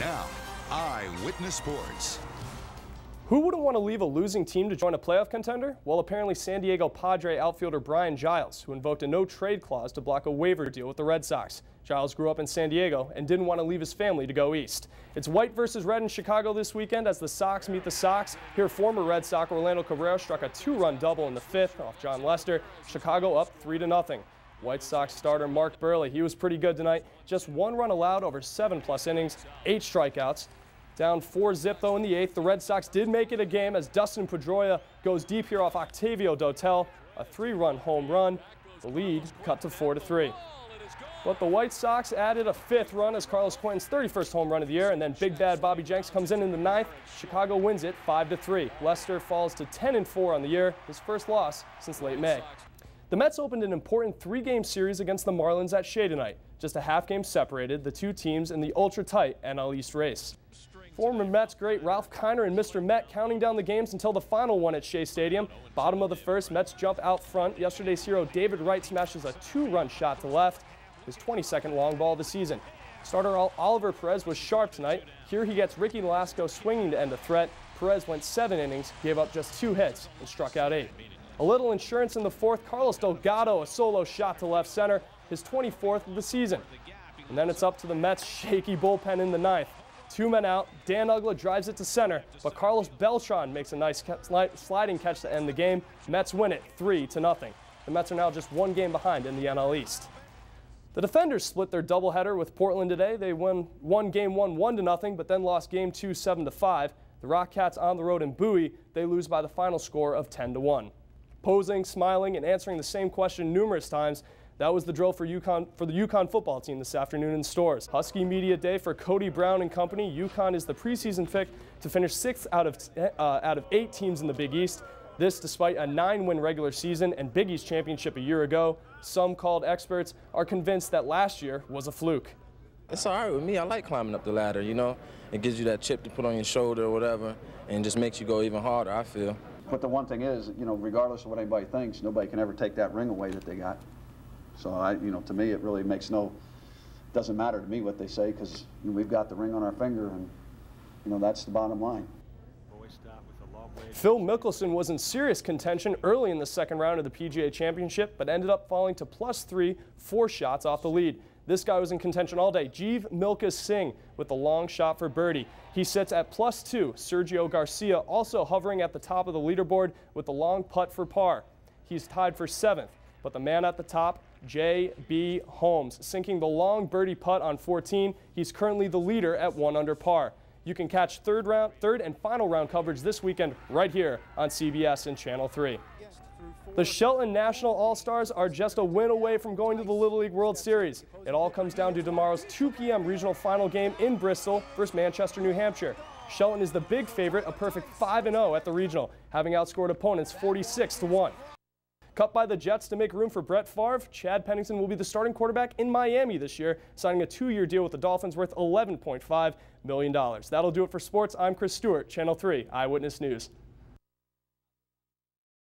Now, Eyewitness Sports. Who wouldn't want to leave a losing team to join a playoff contender? Well, apparently San Diego Padre outfielder Brian Giles, who invoked a no-trade clause to block a waiver deal with the Red Sox. Giles grew up in San Diego and didn't want to leave his family to go east. It's white versus red in Chicago this weekend as the Sox meet the Sox. Here, former Red Sox Orlando Cabrera struck a two-run double in the fifth off John Lester. Chicago up 3-0. White Sox starter Mark Burley, he was pretty good tonight. Just one run allowed over 7+ innings, 8 strikeouts. Down 4-zip though in the 8th. The Red Sox did make it a game as Dustin Pedroia goes deep here off Octavio Dotel. A 3-run home run. The lead cut to 4-3. But the White Sox added a 5th run as Carlos Quentin's 31st home run of the year, and then big bad Bobby Jenks comes in the 9th. Chicago wins it 5-3. Lester falls to 10-4 on the year, his first loss since late May. The Mets opened an important 3-game series against the Marlins at Shea tonight. Just a half game separated the two teams in the ultra-tight NL East race. Former Mets great Ralph Kiner and Mr. Met counting down the games until the final one at Shea Stadium. Bottom of the first, Mets jump out front. Yesterday's hero David Wright smashes a 2-run shot to left, his 22nd long ball of the season. Starter Oliver Perez was sharp tonight. Here he gets Ricky Nolasco swinging to end the threat. Perez went 7 innings, gave up just 2 hits, and struck out 8. A little insurance in the 4th, Carlos Delgado a solo shot to left center, his 24th of the season. And then it's up to the Mets' shaky bullpen in the 9th. 2 men out, Dan Uggla drives it to center, but Carlos Beltran makes a nice sliding catch to end the game. Mets win it 3-0. The Mets are now just 1 game behind in the NL East. The Defenders split their doubleheader with Portland today. They won game 1 1-0, but then lost game 2 7-5. The Rockcats on the road in Bowie, they lose by the final score of 10-1. Posing, smiling, and answering the same question numerous times, that was the drill for the UConn football team this afternoon in stores. Husky Media Day for Cody Brown and company. UConn is the preseason pick to finish 6th out of 8 teams in the Big East. This despite a 9-win regular season and Big East championship a year ago. Some called experts are convinced that last year was a fluke. It's all right with me. I like climbing up the ladder, you know. It gives you that chip to put on your shoulder or whatever and just makes you go even harder, I feel. But the one thing is, you know, regardless of what anybody thinks, nobody can ever take that ring away that they got. So, to me, it really doesn't matter to me what they say because we've got the ring on our finger and, that's the bottom line. Phil Mickelson was in serious contention early in the second round of the PGA Championship, but ended up falling to +3, 4 shots off the lead. This guy was in contention all day. Jeev Milka Singh with the long shot for birdie. He sits at +2. Sergio Garcia also hovering at the top of the leaderboard with the long putt for par. He's tied for 7th, but the man at the top, J.B. Holmes, sinking the long birdie putt on 14. He's currently the leader at 1 under par. You can catch third and final round coverage this weekend right here on CBS and Channel 3. The Shelton National All-Stars are just a win away from going to the Little League World Series. It all comes down to tomorrow's 2 p.m. regional final game in Bristol versus Manchester, New Hampshire. Shelton is the big favorite, a perfect 5-0 at the regional, having outscored opponents 46-1. Cut by the Jets to make room for Brett Favre, Chad Pennington will be the starting quarterback in Miami this year, signing a 2-year deal with the Dolphins worth $11.5 million. That'll do it for sports. I'm Chris Stewart, Channel 3 Eyewitness News.